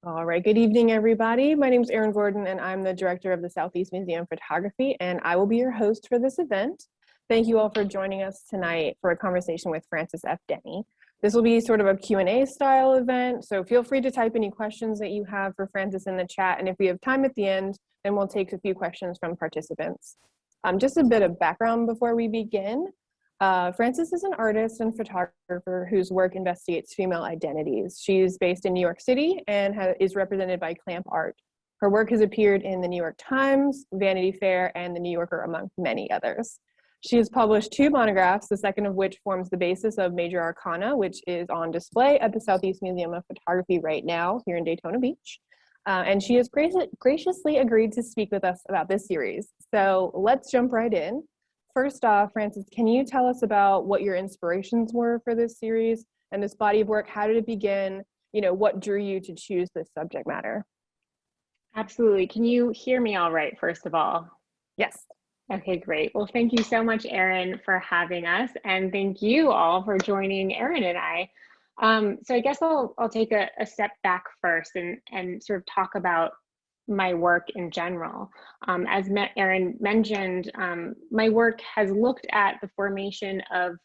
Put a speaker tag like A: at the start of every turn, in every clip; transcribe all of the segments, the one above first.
A: All right, good evening, everybody. My name is Erin Gordon, and I'm the director of the Southeast Museum of Photography, and I will be your host for this event. Thank you all for joining us tonight for a conversation with Frances F. Denny. This will be sort of a Q&A style event, so feel free to type any questions that you have for Frances in the chat, and if we have time at the end, then we'll take a few questions from participants. Just a bit of background before we begin. Frances is an artist and photographer whose work investigates female identities. She's based in New York City and is represented by Clamp Art. Her work has appeared in the New York Times, Vanity Fair, and the New Yorker, among many others. She has published 2 monographs, the second of which forms the basis of Major Arcana, which is on display at the Southeast Museum of Photography right now here in Daytona Beach. And she has graciously agreed to speak with us about this series. So let's jump right in. First off, Frances, can you tell us about what your inspirations were for this series and this body of work? How did it begin? What drew you to choose this subject matter?
B: Absolutely. Can you hear me all right, first of all?
A: Yes.
B: Okay, great. Well, thank you so much, Erin, for having us. And thank you all for joining Erin and I. So I guess I'll take a step back first and sort of talk about my work in general. As Erin mentioned, my work has looked at the formation of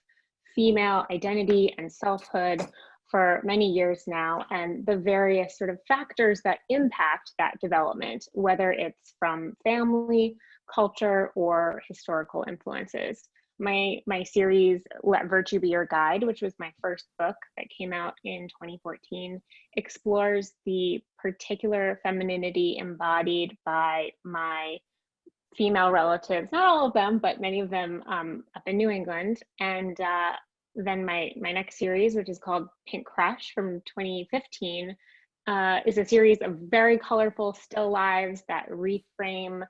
B: female identity and selfhood for many years now, and the various sort of factors that impact that development, whether it's from family, culture, or historical influences. My series, Let Virtue Be Your Guide, which was my first book that came out in 2014, explores the particular femininity embodied by my female relatives, not all of them, but many of them up in New England. And then my next series, which is called Pink Crush from 2015, is a series of very colorful still lives that reframe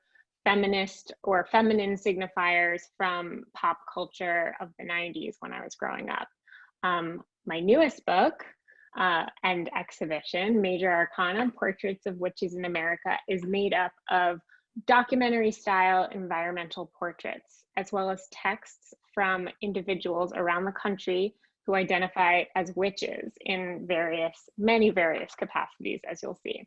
B: feminist or feminine signifiers from pop culture of the 90s when I was growing up. My newest book and exhibition, Major Arcana, Portraits of Witches in America, is made up of documentary style environmental portraits, as well as texts from individuals around the country who identify as witches in many various capacities, as you'll see.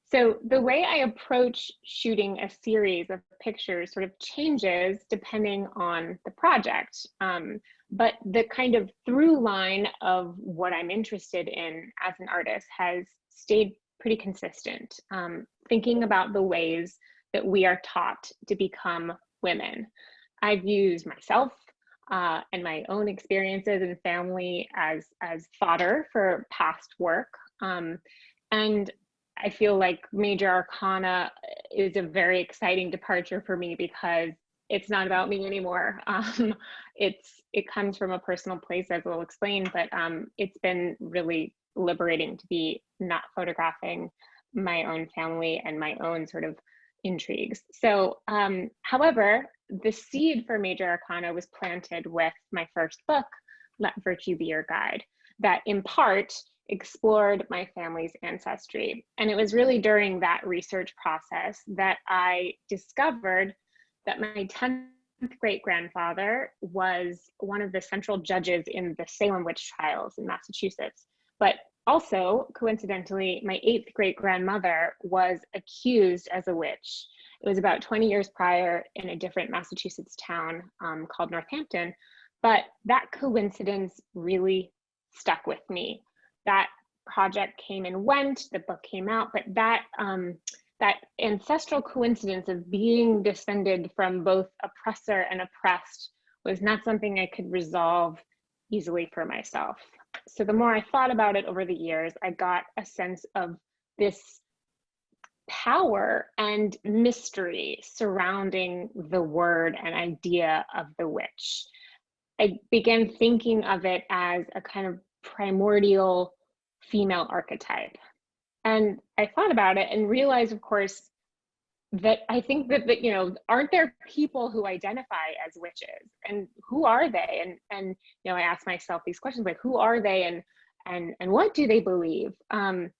B: So the way I approach shooting a series of pictures sort of changes depending on the project. But the kind of through line of what I'm interested in as an artist has stayed pretty consistent. Thinking about the ways that we are taught to become women. I've used myself and my own experiences and family as fodder for past work. And I feel like Major Arcana is a very exciting departure for me because it's not about me anymore. It comes from a personal place, as we'll explain, but it's been really liberating to be not photographing my own family and my own sort of intrigues. So, however, the seed for Major Arcana was planted with my first book, Let Virtue Be Your Guide, that in part explored my family's ancestry. And it was really during that research process that I discovered that my 10th great-grandfather was one of the central judges in the Salem witch trials in Massachusetts. But also, coincidentally, my 8th great-grandmother was accused as a witch. It was about 20 years prior in a different Massachusetts town called Northampton. But that coincidence really stuck with me. That project came and went, the book came out, but that ancestral coincidence of being descended from both oppressor and oppressed was not something I could resolve easily for myself. So the more I thought about it over the years, I got a sense of this power and mystery surrounding the word and idea of the witch. I began thinking of it as a kind of primordial female archetype. And I thought about it and realized, of course, that I think that aren't there people who identify as witches, and who are they? And I asked myself these questions like, who are they and what do they believe? And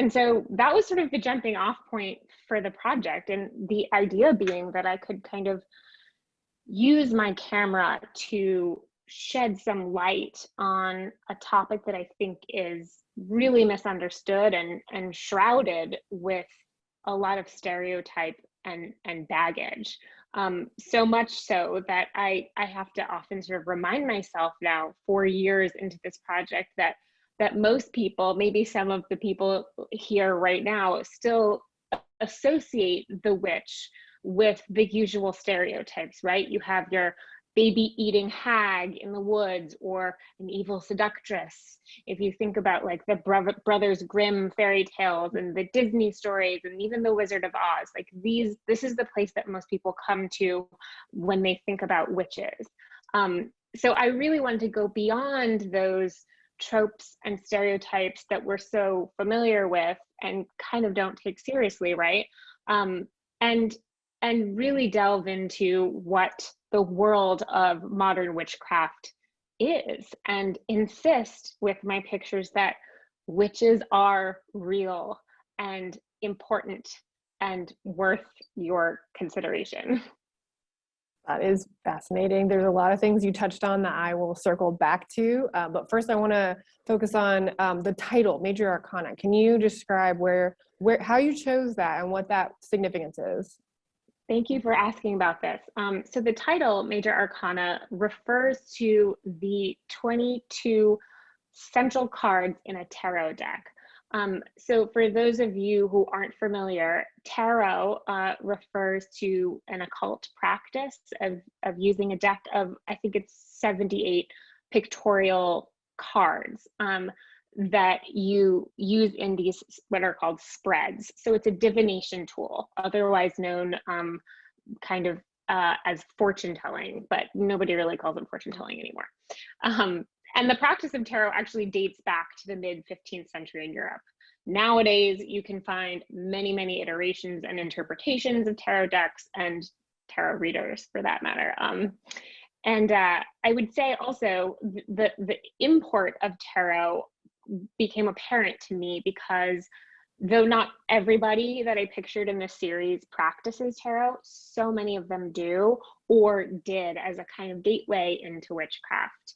B: so that was sort of the jumping off point for the project, and the idea being that I could kind of use my camera to shed some light on a topic that I think is really misunderstood and shrouded with a lot of stereotype and baggage. So much so that I have to often sort of remind myself now, 4 years into this project, that most people, maybe some of the people here right now, still associate the witch with the usual stereotypes, right? You have your baby eating hag in the woods, or an evil seductress. If you think about like the Brothers Grimm fairy tales and the Disney stories and even the Wizard of Oz, like this is the place that most people come to when they think about witches. So I really wanted to go beyond those tropes and stereotypes that we're so familiar with and kind of don't take seriously, right? And really delve into what the world of modern witchcraft is, and insist with my pictures that witches are real and important and worth your consideration.
A: That is fascinating. There's a lot of things you touched on that I will circle back to. But first, I want to focus on the title, Major Arcana. Can you describe how you chose that and what that significance is?
B: Thank you for asking about this. So the title, Major Arcana, refers to the 22 central cards in a tarot deck. So for those of you who aren't familiar, tarot refers to an occult practice of using a deck of, I think it's 78 pictorial cards that you use in these what are called spreads. So it's a divination tool, otherwise known kind of as fortune telling, but nobody really calls it fortune telling anymore. And the practice of tarot actually dates back to the mid 15th century in Europe. Nowadays, you can find many, many iterations and interpretations of tarot decks and tarot readers for that matter. And I would say also the import of tarot became apparent to me because though not everybody that I pictured in this series practices tarot, so many of them do or did as a kind of gateway into witchcraft.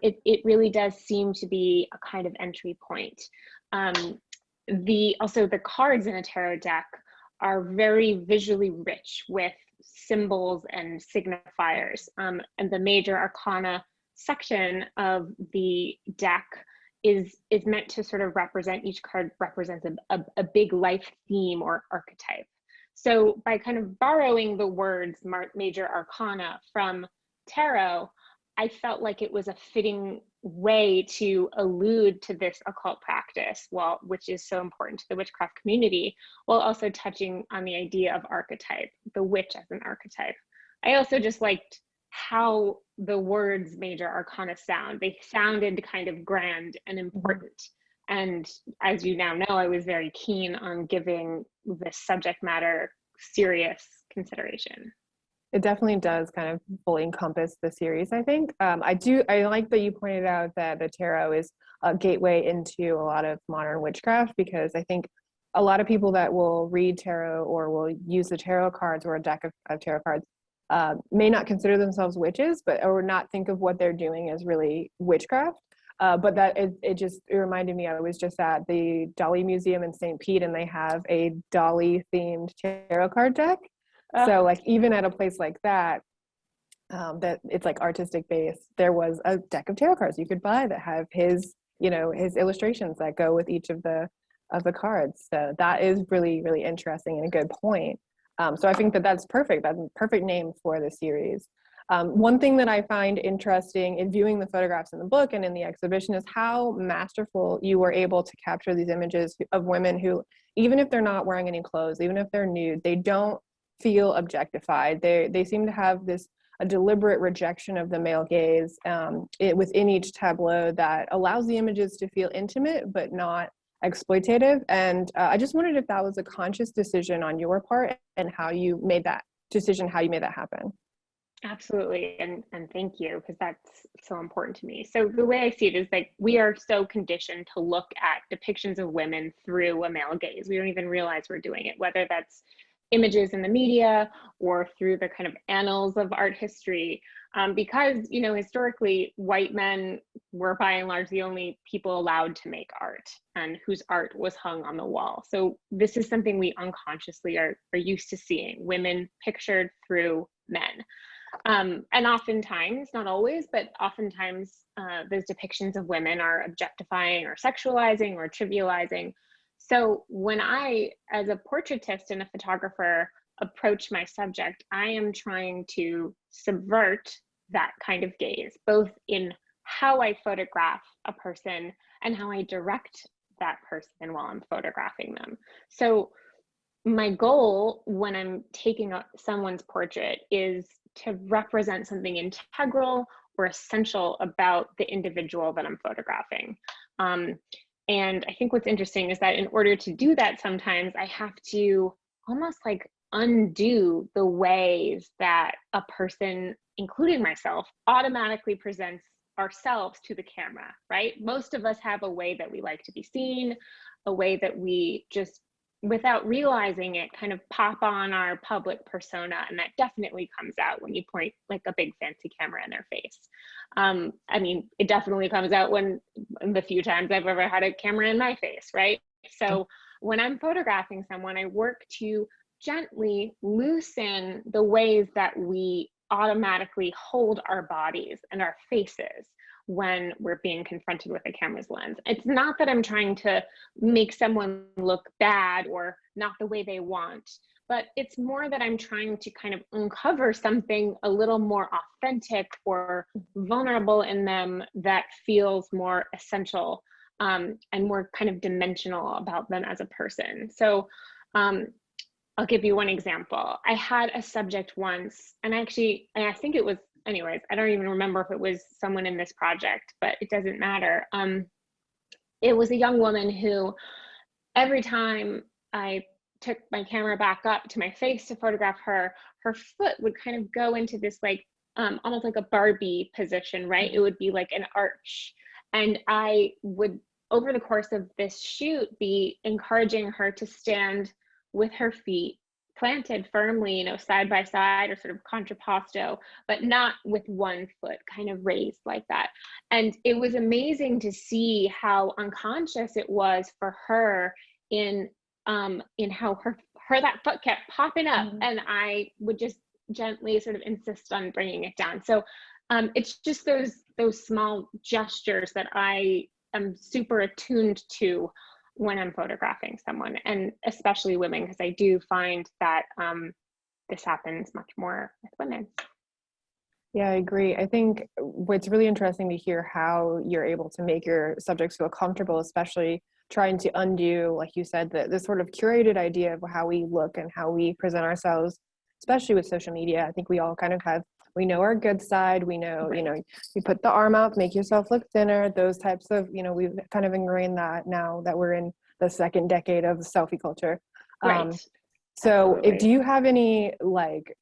B: It really does seem to be a kind of entry point. Also the cards in a tarot deck are very visually rich with symbols and signifiers. And the Major Arcana section of the deck is meant to sort of represent, each card represents a big life theme or archetype. So by kind of borrowing the words Major Arcana from tarot, I felt like it was a fitting way to allude to this occult practice, which is so important to the witchcraft community, while also touching on the idea of archetype, the witch as an archetype. I also just liked how the words Major Arcana sound. They sounded kind of grand and important. And as you now know, I was very keen on giving this subject matter serious consideration.
A: It definitely does kind of fully encompass the series, I think. I like that you pointed out that the tarot is a gateway into a lot of modern witchcraft, because I think a lot of people that will read tarot or will use the tarot cards or a deck of tarot cards may not consider themselves witches, or not think of what they're doing as really witchcraft. But that it reminded me, I was just at the Dolly Museum in St. Pete, and they have a Dolly themed tarot card deck. So like even at a place like that, that it's like artistic based, there was a deck of tarot cards you could buy that have his illustrations that go with each of the cards. So that is really, really interesting and a good point. So I think that's perfect. That's a perfect name for the series. One thing that I find interesting in viewing the photographs in the book and in the exhibition is how masterful you were able to capture these images of women who, even if they're not wearing any clothes, even if they're nude, they don't feel objectified. They seem to have a deliberate rejection of the male gaze within each tableau that allows the images to feel intimate but not exploitative. And I just wondered if that was a conscious decision on your part, and how you made that decision, how you made that happen.
B: Absolutely, and thank you, because that's so important to me. So the way I see it is like we are so conditioned to look at depictions of women through a male gaze. We don't even realize we're doing it, whether that's images in the media or through the kind of annals of art history, because, you know, historically white men were by and large the only people allowed to make art and whose art was hung on the wall. So this is something we unconsciously are used to seeing, women pictured through men. And oftentimes, not always, but oftentimes those depictions of women are objectifying or sexualizing or trivializing. So when I, as a portraitist and a photographer, approach my subject, I am trying to subvert that kind of gaze, both in how I photograph a person and how I direct that person while I'm photographing them. So my goal when I'm taking someone's portrait is to represent something integral or essential about the individual that I'm photographing. And I think what's interesting is that in order to do that, sometimes I have to almost like undo the ways that a person, including myself, automatically presents ourselves to the camera, right? Most of us have a way that we like to be seen, a way that we just, without realizing it, kind of pop on our public persona. And that definitely comes out when you point like a big fancy camera in their face. I mean, it definitely comes out when the few times I've ever had a camera in my face, right? So when I'm photographing someone, I work to gently loosen the ways that we automatically hold our bodies and our faces when we're being confronted with a camera's lens. It's not that I'm trying to make someone look bad or not the way they want, but it's more that I'm trying to kind of uncover something a little more authentic or vulnerable in them that feels more essential and more kind of dimensional about them as a person. So I'll give you one example. I had a subject once, and I think it was, anyways, I don't even remember if it was someone in this project, but it doesn't matter. It was a young woman who, every time I took my camera back up to my face to photograph her, her foot would kind of go into this like, almost like a Barbie position, right? It would be like an arch. And I would, over the course of this shoot, be encouraging her to stand with her feet planted firmly, you know, side by side or sort of contrapposto, but not with one foot kind of raised like that. And it was amazing to see how unconscious it was for her in how her that foot kept popping up, and I would just gently sort of insist on bringing it down. So it's just those small gestures that I am super attuned to when I'm photographing someone, and especially women, because I do find that this happens much more with women.
A: Yeah, I agree. I think what's really interesting to hear how you're able to make your subjects feel comfortable, especially trying to undo, like you said, the sort of curated idea of how we look and how we present ourselves, especially with social media. I think we all kind of we know our good side. We know, you know, you put the arm out, make yourself look thinner, those types of, you know, we've kind of ingrained that now that we're in the second decade of selfie culture.
B: Right.
A: So do you have any like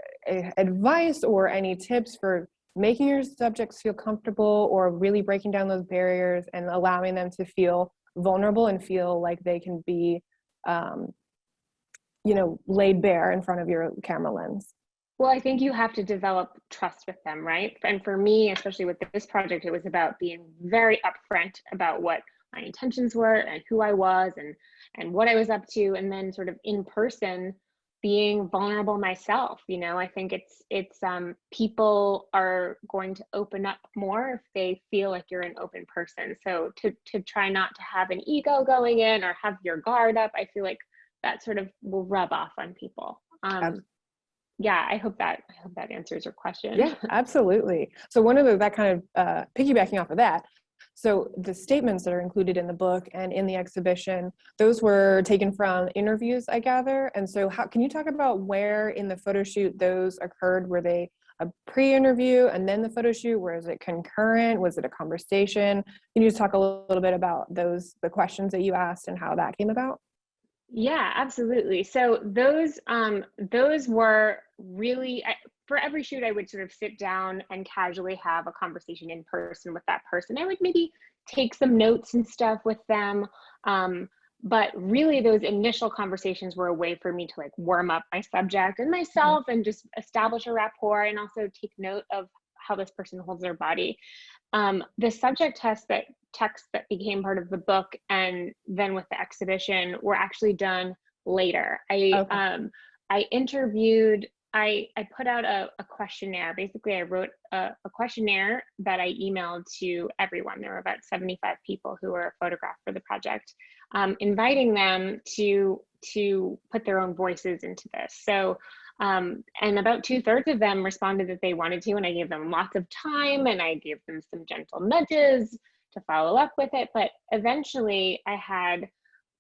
A: advice or any tips for making your subjects feel comfortable or really breaking down those barriers and allowing them to feel vulnerable and feel like they can be, you know, laid bare in front of your camera lens?
B: Well, I think you have to develop trust with them, right? And for me, especially with this project, it was about being very upfront about what my intentions were and who I was and what I was up to, and then sort of in person being vulnerable myself. You know, I think it's people are going to open up more if they feel like you're an open person. So to try not to have an ego going in or have your guard up, I feel like that sort of will rub off on people. Yeah, I hope that answers your question.
A: Yeah, absolutely. So one of that kind of piggybacking off of that, so the statements that are included in the book and in the exhibition, those were taken from interviews, I gather. And so how can you talk about where in the photo shoot those occurred? Were they a pre-interview and then the photo shoot? Was it concurrent? Was it a conversation? Can you just talk a little bit about the questions that you asked and how that came about?
B: Yeah, absolutely. So those were really, for every shoot, I would sort of sit down and casually have a conversation in person with that person. I would maybe take some notes and stuff with them. But really those initial conversations were a way for me to like warm up my subject and myself and just establish a rapport and also take note of how this person holds their body. The subject texts that became part of the book and then with the exhibition were actually done later. I interviewed, I put out a questionnaire. Basically, I wrote a questionnaire that I emailed to everyone. There were about 75 people who were photographed for the project, inviting them to put their own voices into this. So, and about 2/3 of them responded that they wanted to, and I gave them lots of time and I gave them some gentle nudges to follow up with it. But eventually I had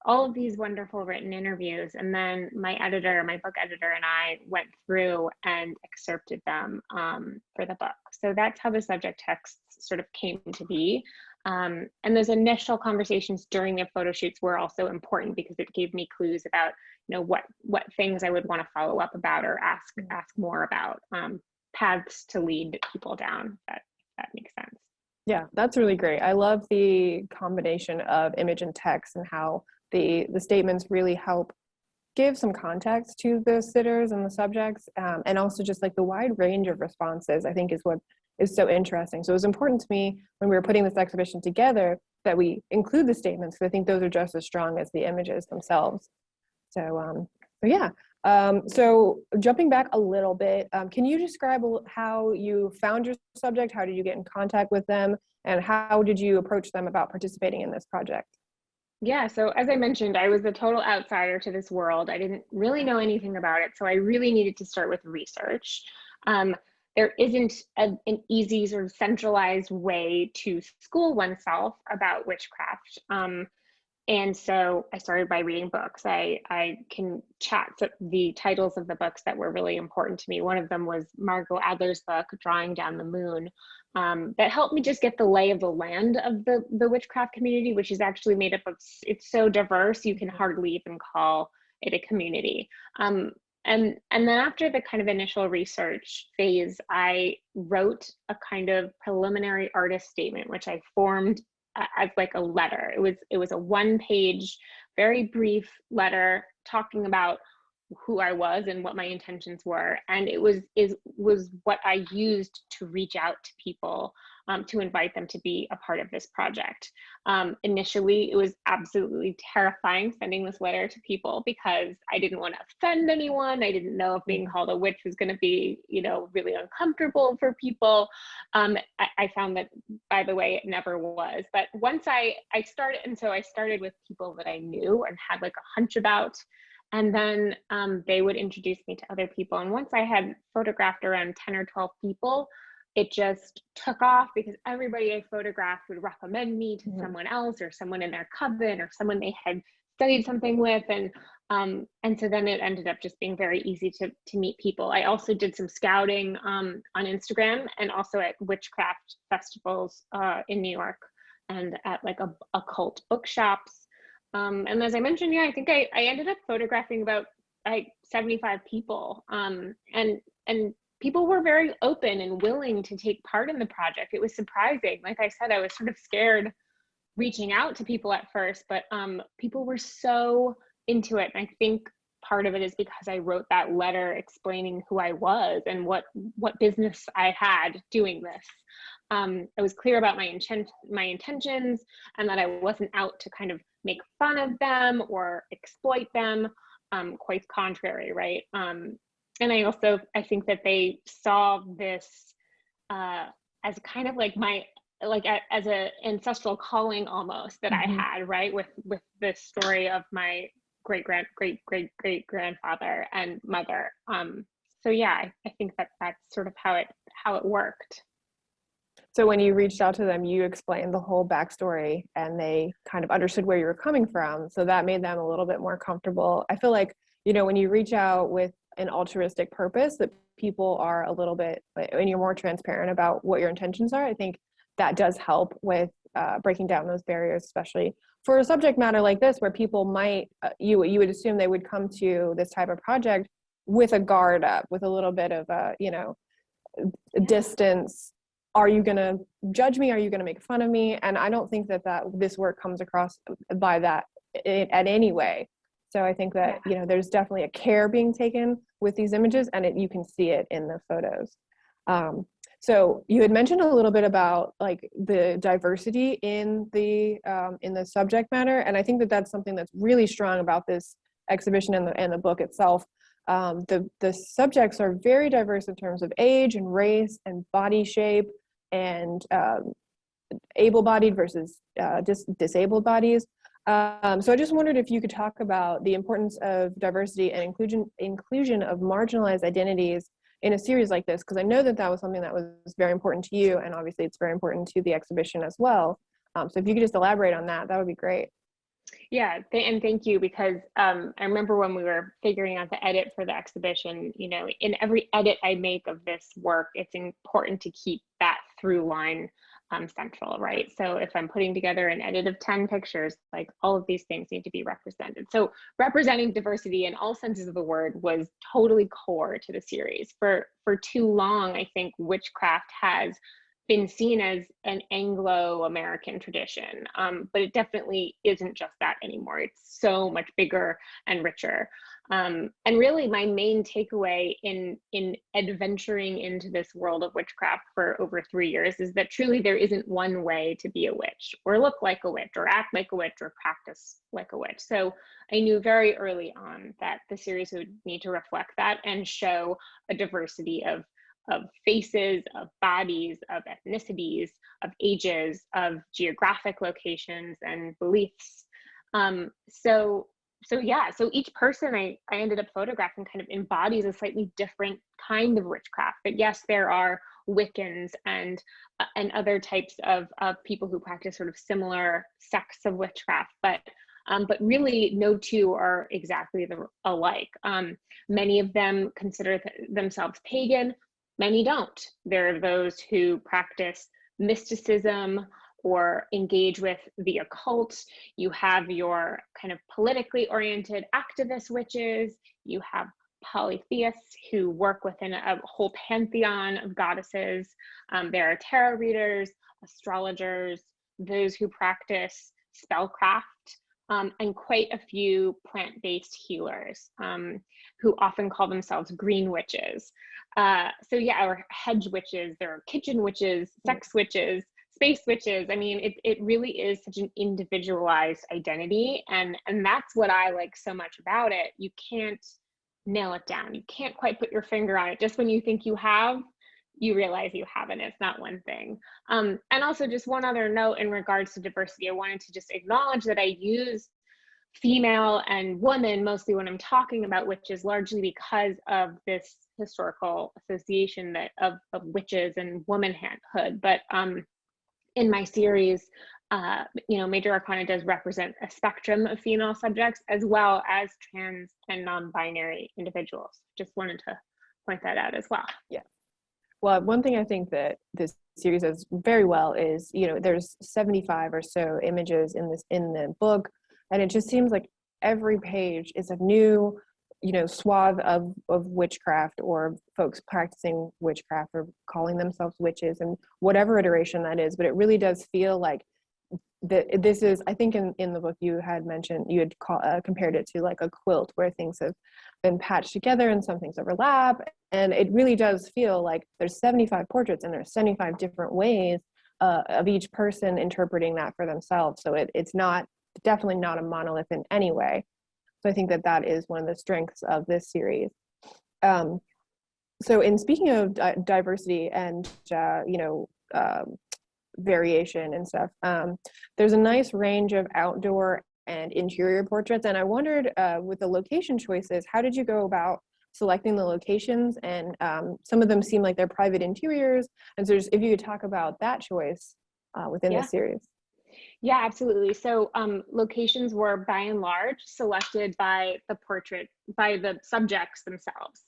B: all of these wonderful written interviews, and then my book editor and I went through and excerpted them for the book. So that's how the subject texts sort of came to be. And those initial conversations during the photo shoots were also important because it gave me clues about, you know, what things I would want to follow up about or ask more about, paths to lead people down. That makes sense.
A: Yeah, that's really great. I love the combination of image and text and how the statements really help give some context to the sitters and the subjects, and also just like the wide range of responses, I think is what is so interesting. So it was important to me when we were putting this exhibition together that we include the statements, because I think those are just as strong as the images themselves. So yeah. So jumping back a little bit, can you describe how you found your subject? How did you get in contact with them? And how did you approach them about participating in this project?
B: Yeah, so as I mentioned, I was a total outsider to this world. I didn't really know anything about it, so I really needed to start with research. There isn't an easy sort of centralized way to school oneself about witchcraft. And so I started by reading books. I can chat the titles of the books that were really important to me. One of them was Margot Adler's book, Drawing Down the Moon, that helped me just get the lay of the land of the witchcraft community, which is actually made up of, it's so diverse, you can hardly even call it a community. And then after the kind of initial research phase, I wrote a kind of preliminary artist statement, which I formed as like a letter. It was a one-page, very brief letter talking about who I was and what my intentions were, and it was what I used to reach out to people, to invite them to be a part of this project. Initially, it was absolutely terrifying sending this letter to people because I didn't want to offend anyone. I didn't know if being called a witch was going to be, you know, really uncomfortable for people. I found that, by the way, it never was. But once I started, and so I started with people that I knew and had like a hunch about. And then they would introduce me to other people. And once I had photographed around 10 or 12 people, it just took off because everybody I photographed would recommend me to someone else or someone in their coven or someone they had studied something with. And so then it ended up just being very easy to meet people. I also did some scouting on Instagram and also at witchcraft festivals in New York and at like occult bookshops. And as I mentioned, yeah, I think I ended up photographing about like 75 people, and people were very open and willing to take part in the project. It was surprising. Like I said, I was sort of scared reaching out to people at first, but people were so into it. And I think part of it is because I wrote that letter explaining who I was and what business I had doing this. I was clear about my intentions and that I wasn't out to kind of make fun of them or exploit them, quite contrary, right? And I think that they saw this as kind of like as an ancestral calling almost that I had, right? With the story of my great grandfather and mother. So yeah, I think that's sort of how it worked.
A: So when you reached out to them, you explained the whole backstory and they kind of understood where you were coming from. So that made them a little bit more comfortable. I feel like, you know, when you reach out with an altruistic purpose, that people are a little bit, and you're more transparent about what your intentions are, I think that does help with breaking down those barriers, especially for a subject matter like this, where people might, you would assume they would come to this type of project with a guard up, with a little bit of a, you know, distance. Are you going to judge me? Are you going to make fun of me? And I don't think that this work comes across by that at any way. So I think that, you know, there's definitely a care being taken with these images, and you can see it in the photos. So you had mentioned a little bit about like the diversity in the subject matter, and I think that that's something that's really strong about this exhibition and the book itself. The subjects are very diverse in terms of age and race and body shape and able-bodied versus disabled bodies. So I just wondered if you could talk about the importance of diversity and inclusion of marginalized identities in a series like this, because I know that that was something that was very important to you, and obviously it's very important to the exhibition as well. So if you could just elaborate on that, that would be great.
B: Yeah, and thank you, because I remember when we were figuring out the edit for the exhibition, you know, in every edit I make of this work, it's important to keep that through line central, right? So if I'm putting together an edit of 10 pictures, like all of these things need to be represented. So representing diversity in all senses of the word was totally core to the series. For too long, I think witchcraft has been seen as an Anglo-American tradition, but it definitely isn't just that anymore. It's so much bigger and richer. And really my main takeaway in adventuring into this world of witchcraft for over 3 years is that truly there isn't one way to be a witch or look like a witch or act like a witch or practice like a witch. So I knew very early on that the series would need to reflect that and show a diversity of faces, of bodies, of ethnicities, of ages, of geographic locations and beliefs. So each person I ended up photographing kind of embodies a slightly different kind of witchcraft. But yes, there are Wiccans and other types of people who practice sort of similar sects of witchcraft, but really no two are exactly alike. Many of them consider themselves pagan, many don't. There are those who practice mysticism or engage with the occult. You have your kind of politically oriented activist witches. You have polytheists who work within a whole pantheon of goddesses. There are tarot readers, astrologers, those who practice spellcraft, and quite a few plant-based healers who often call themselves green witches. So yeah, or hedge witches, there are kitchen witches, sex witches, space witches. I mean, it really is such an individualized identity, and that's what I like so much about it. You can't nail it down. You can't quite put your finger on it. Just when you think you have, you realize you haven't. It's not one thing. And also just one other note in regards to diversity, I wanted to just acknowledge that I use female and woman mostly when I'm talking about witches, largely because of this historical association that of witches and womanhood. But in my series, you know, Major Arcana does represent a spectrum of female subjects as well as trans and non-binary individuals. Just wanted to point that out as well.
A: Yeah. Well, one thing I think that this series does very well is, you know, there's 75 or so images in the book, and it just seems like every page is a new, you know, swath of witchcraft or folks practicing witchcraft or calling themselves witches and whatever iteration that is. But it really does feel like this is, I think in the book you had mentioned, you had compared it to like a quilt where things have been patched together and some things overlap. And it really does feel like there's 75 portraits and there's 75 different ways of each person interpreting that for themselves. So it's definitely not a monolith in any way. So I think that is one of the strengths of this series. So in speaking of diversity and, you know, variation and stuff, there's a nice range of outdoor and interior portraits. And I wondered with the location choices, how did you go about selecting the locations? And some of them seem like they're private interiors. And so just, if you could talk about that choice within the series.
B: Yeah, absolutely. So locations were by and large selected by the subjects themselves,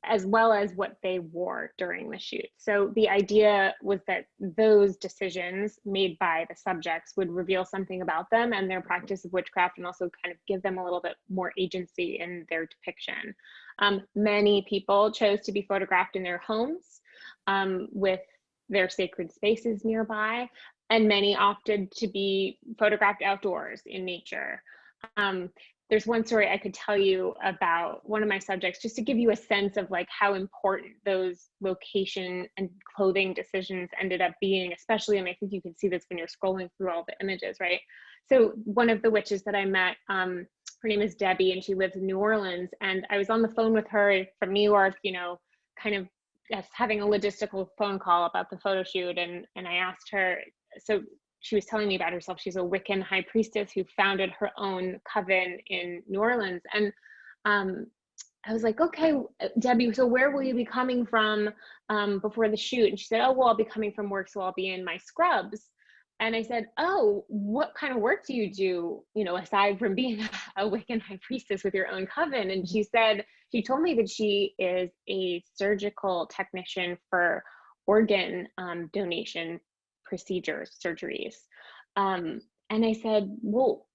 B: as well as what they wore during the shoot. So the idea was that those decisions made by the subjects would reveal something about them and their practice of witchcraft, and also kind of give them a little bit more agency in their depiction. Many people chose to be photographed in their homes with their sacred spaces nearby. and many opted to be photographed outdoors in nature. There's one story I could tell you about one of my subjects, just to give you a sense of like how important those location and clothing decisions ended up being, especially, and I think you can see this when you're scrolling through all the images, right? So one of the witches that I met, her name is Debbie, and she lives in New Orleans. And I was on the phone with her from New York, you know, kind of just having a logistical phone call about the photo shoot. And I asked her, so she was telling me about herself. She's a Wiccan high priestess who founded her own coven in New Orleans. And I was like, okay, Debbie, so where will you be coming from before the shoot? And she said, oh, well, I'll be coming from work, so I'll be in my scrubs. And I said, oh, what kind of work do, you know, aside from being a Wiccan high priestess with your own coven? And she said, she told me that she is a surgical technician for organ donation procedures, surgeries. And I said, well,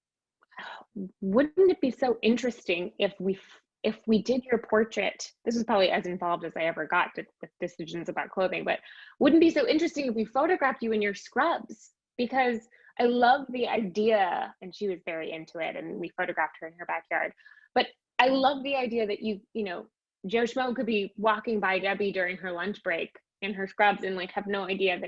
B: wouldn't it be so interesting if we did your portrait? This is probably as involved as I ever got with decisions about clothing, but wouldn't it be so interesting if we photographed you in your scrubs? Because I love the idea, and she was very into it, and we photographed her in her backyard. But I love the idea that you know, Joe Schmo could be walking by Debbie during her lunch break in her scrubs and like have no idea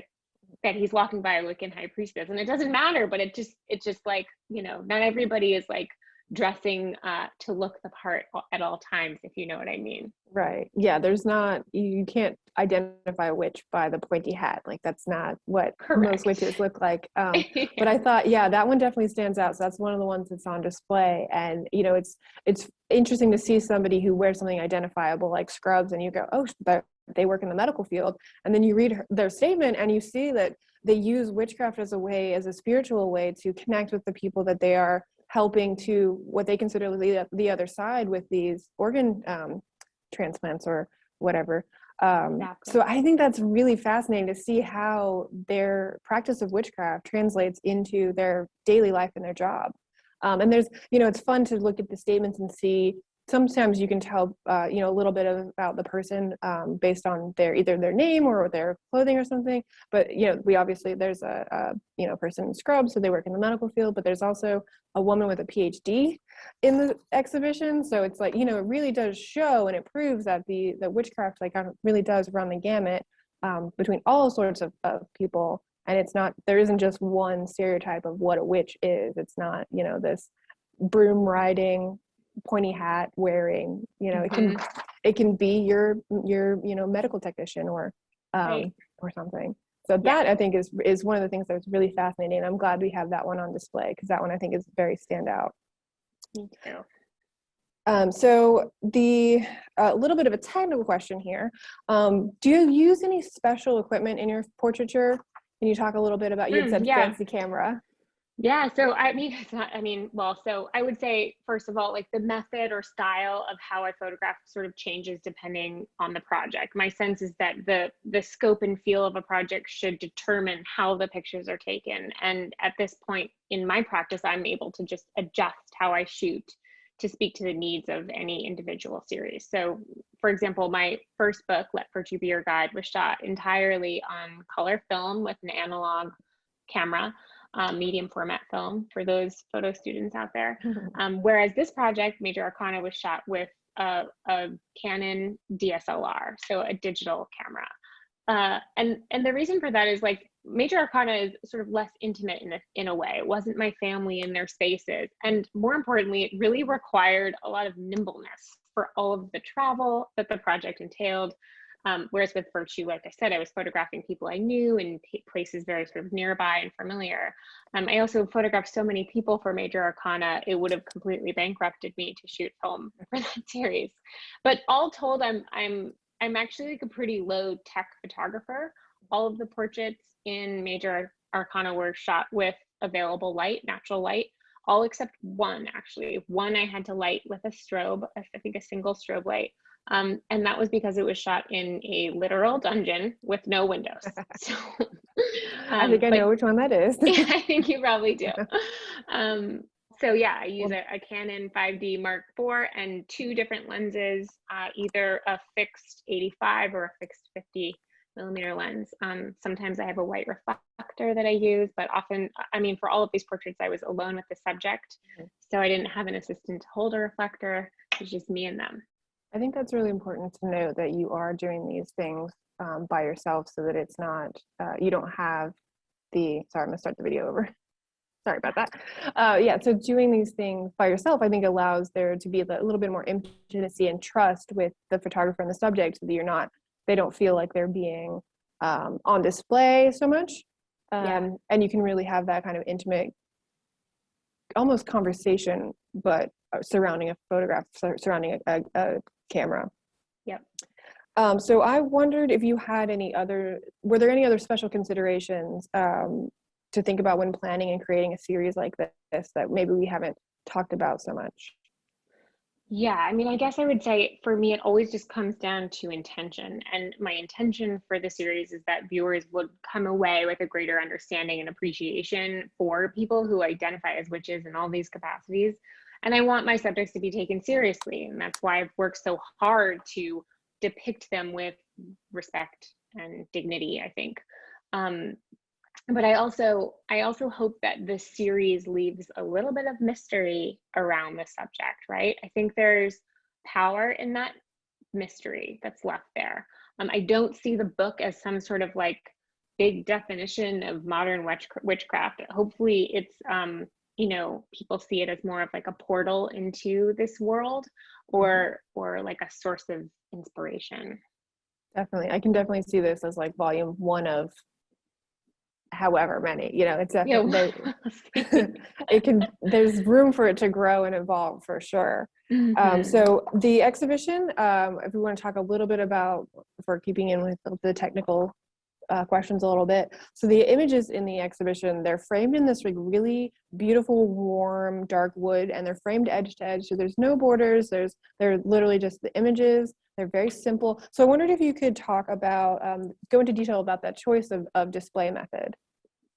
B: that he's walking by a Wiccan high priestess. And it doesn't matter, but it's just like, you know, not everybody is like dressing to look the part at all times, if you know what I mean.
A: Right. Yeah, there's not, you can't identify a witch by the pointy hat. Like that's not what most witches look like.
B: Yeah.
A: But I thought, yeah, that one definitely stands out. So that's one of the ones that's on display. And, you know, it's interesting to see somebody who wears something identifiable like scrubs and you go, oh, they work in the medical field. And then you read their statement and you see that they use witchcraft as a spiritual way to connect with the people that they are helping to what they consider the other side with these organ transplants or whatever.
B: Exactly.
A: So I think that's really fascinating to see how their practice of witchcraft translates into their daily life and their job. And there's, you know, it's fun to look at the statements and see, sometimes you can tell, you know, a little bit about the person based on either their name or their clothing or something. But, you know, there's a you know, person in scrubs, so they work in the medical field, but there's also a woman with a PhD in the exhibition. So it's like, you know, it really does show, and it proves that the witchcraft like really does run the gamut between all sorts of people. And there isn't just one stereotype of what a witch is. It's not, you know, this broom riding, pointy hat wearing, you know, it can be your you know, medical technician or something. So that I think is one of the things that's really fascinating. I'm glad we have that one on display, because that one I think is very standout.
B: Me too.
A: So the little bit of a technical question here. Do you use any special equipment in your portraiture? Can you talk a little bit about, you said fancy camera?
B: Yeah, so I mean, so I would say, first of all, like the method or style of how I photograph sort of changes depending on the project. My sense is that the scope and feel of a project should determine how the pictures are taken. And at this point in my practice, I'm able to just adjust how I shoot to speak to the needs of any individual series. So for example, my first book, Let Virtue Be Your Guide, was shot entirely on color film with an analog camera. Medium format film for those photo students out there. Whereas this project, Major Arcana, was shot with a Canon DSLR, so a digital camera. And the reason for that is like Major Arcana is sort of less intimate in a way. It wasn't my family in their spaces. And more importantly, it really required a lot of nimbleness for all of the travel that the project entailed. Whereas with Virtue, like I said, I was photographing people I knew in places very sort of nearby and familiar. I also photographed so many people for Major Arcana, it would have completely bankrupted me to shoot film for that series. But all told, I'm actually like a pretty low tech photographer. All of the portraits in Major Arcana were shot with available light, natural light, all except one actually. One I had to light with a strobe, I think a single strobe light. And that was because it was shot in a literal dungeon with no windows. So,
A: I think I know which one that is.
B: Yeah, I think you probably do. So yeah, I use a Canon 5D Mark IV and two different lenses, either a fixed 85 or a fixed 50 millimeter lens. Sometimes I have a white reflector that I use, but often, I mean, for all of these portraits, I was alone with the subject. So I didn't have an assistant to hold a reflector. It was just me and them.
A: I think that's really important to note, that you are doing these things by yourself, so that it's not, you don't have sorry, I'm gonna start the video over. Sorry about that. Yeah, so doing these things by yourself, I think, allows there to be a little bit more intimacy and trust with the photographer and the subject, so that they don't feel like they're being on display so much. And you can really have that kind of intimate, almost conversation, but surrounding a photograph, surrounding a camera.
B: Yep.
A: So I wondered if you had were there any other special considerations to think about when planning and creating a series like this that maybe we haven't talked about so much?
B: Yeah, I mean, I guess I would say for me, it always just comes down to intention. And my intention for the series is that viewers would come away with a greater understanding and appreciation for people who identify as witches in all these capacities. And I want my subjects to be taken seriously. And that's why I've worked so hard to depict them with respect and dignity, I think. But I also hope that this series leaves a little bit of mystery around the subject, right? I think there's power in that mystery that's left there. I don't see the book as some sort of like big definition of modern witchcraft. Hopefully it's, you know, people see it as more of like a portal into this world, or like a source of inspiration.
A: Definitely. I can definitely see this as like volume 1 of however many, it's definitely, there's room for it to grow and evolve for sure. So the exhibition, if we want to talk a little bit about, for keeping in with the technical questions a little bit. So the images in the exhibition, they're framed in this like really beautiful, warm, dark wood, and they're framed edge to edge. So there's no borders. They're literally just the images. They're very simple. So I wondered if you could talk about, go into detail about that choice of display method.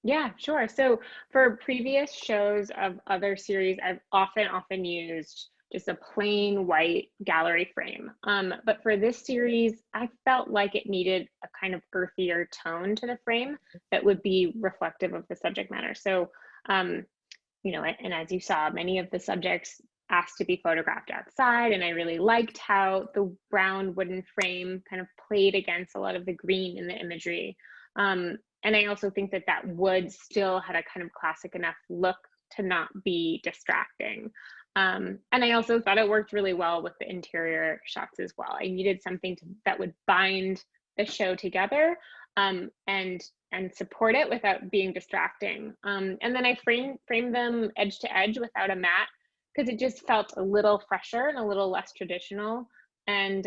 B: Yeah, sure. So for previous shows of other series, I've often used just a plain white gallery frame. But for this series, I felt like it needed a kind of earthier tone to the frame that would be reflective of the subject matter. So, you know, and as you saw, many of the subjects asked to be photographed outside, and I really liked how the brown wooden frame kind of played against a lot of the green in the imagery. And I also think that wood still had a kind of classic enough look to not be distracting. And I also thought it worked really well with the interior shots as well. I needed something that would bind the show together, and support it without being distracting. And then I framed them edge to edge without a mat, because it just felt a little fresher and a little less traditional, and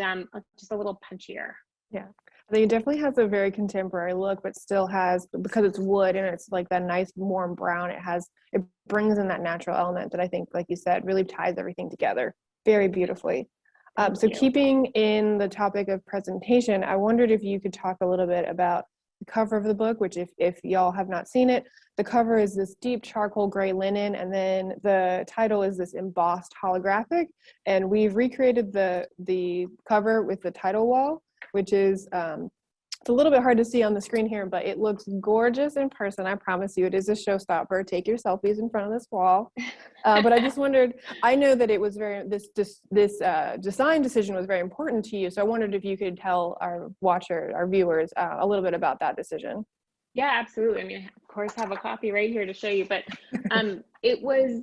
B: just a little punchier.
A: Yeah, I think it definitely has a very contemporary look, but still has, because it's wood and it's like that nice warm brown, it brings in that natural element that I think, like you said, really ties everything together very beautifully. So keeping in the topic of presentation, I wondered if you could talk a little bit about the cover of the book, which if y'all have not seen it, the cover is this deep charcoal gray linen, and then the title is this embossed holographic, and we've recreated the cover with the title wall, which is it's a little bit hard to see on the screen here, but it looks gorgeous in person. I promise you, it is a showstopper. Take your selfies in front of this wall. But I just wondered, I know that it was this design decision was very important to you. So I wondered if you could tell our viewers a little bit about that decision.
B: Yeah, absolutely. I mean, of course, I have a copy right here to show you, but it was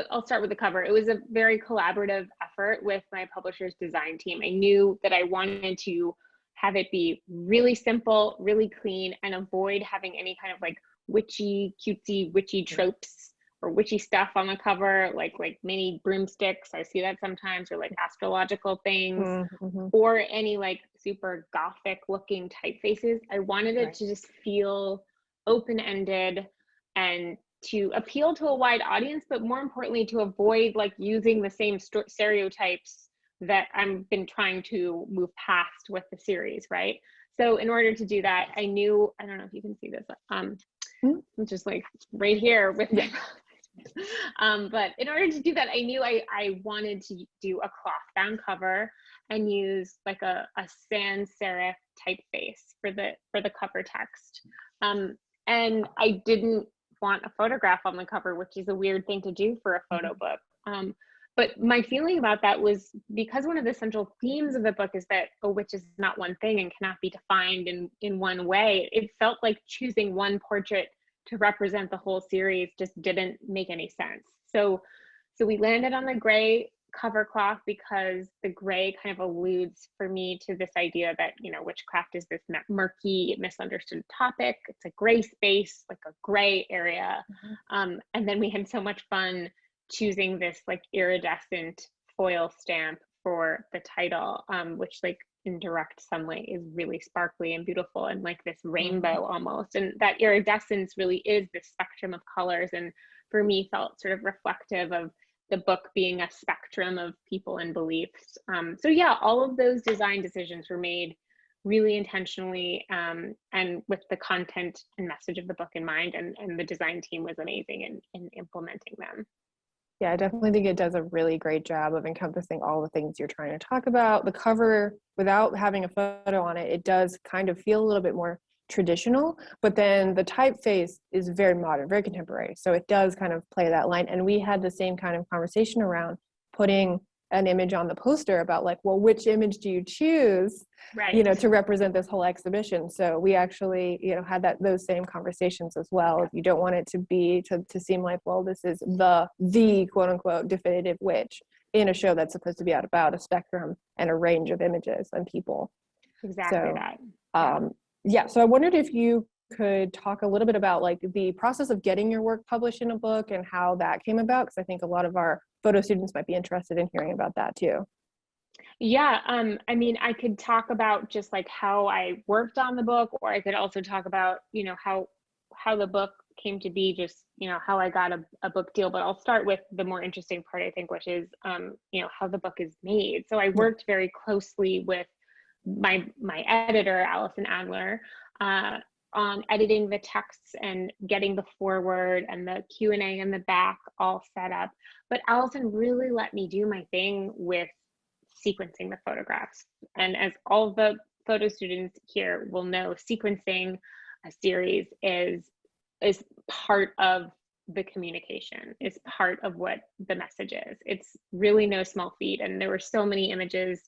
B: I'll start with the cover. It was a very collaborative effort with my publisher's design team. I knew that I wanted to have it be really simple, really clean, and avoid having any kind of like cutesy witchy tropes or witchy stuff on the cover, like mini broomsticks. I see that sometimes, or like astrological things, or any like super gothic looking typefaces. I wanted it to just feel open-ended and to appeal to a wide audience, but more importantly, to avoid like using the same stereotypes that I've been trying to move past with the series, right? So in order to do that, I don't know if you can see this, just like right here with But in order to do that, I knew I wanted to do a cloth bound cover and use like a sans serif typeface for the cover text. And I didn't want a photograph on the cover, which is a weird thing to do for a photo book. But my feeling about that was because one of the central themes of the book is that a witch is not one thing and cannot be defined in one way. It felt like choosing one portrait to represent the whole series just didn't make any sense. So we landed on the gray cover cloth because the gray kind of alludes for me to this idea that, you know, witchcraft is this murky, misunderstood topic. It's a gray space, like a gray area. And then we had so much fun choosing this like iridescent foil stamp for the title, which like in direct sunlight is really sparkly and beautiful and like this rainbow almost. And that iridescence really is this spectrum of colors, and for me felt sort of reflective of the book being a spectrum of people and beliefs. So yeah, all of those design decisions were made really intentionally, and with the content and message of the book in mind, and the design team was amazing in implementing them.
A: Yeah, I definitely think it does a really great job of encompassing all the things you're trying to talk about. The cover, without having a photo on it, it does kind of feel a little bit more traditional, but then the typeface is very modern, very contemporary. So it does kind of play that line. And we had the same kind of conversation around putting an image on the poster about like, well, which image do you choose,
B: right,
A: you know, to represent this whole exhibition? So we actually, you know, had those same conversations as well. If you don't want it to be to seem like, well, this is the quote unquote definitive witch in a show that's supposed to be about a spectrum and a range of images and people.
B: Exactly.
A: So,
B: that.
A: Yeah, so I wondered if you could talk a little bit about like the process of getting your work published in a book and how that came about, because I think a lot of our photo students might be interested in hearing about that too.
B: Yeah, I mean, I could talk about just like how I worked on the book, or I could also talk about, you know, how the book came to be, just, you know, how I got a book deal. But I'll start with the more interesting part, I think, which is, you know, how the book is made. So I worked very closely with my editor, Allison Adler, on editing the texts and getting the foreword and the Q&A in the back all set up. But Allison really let me do my thing with sequencing the photographs. And as all the photo students here will know, sequencing a series is part of the communication, is part of what the message is. It's really no small feat. And there were so many images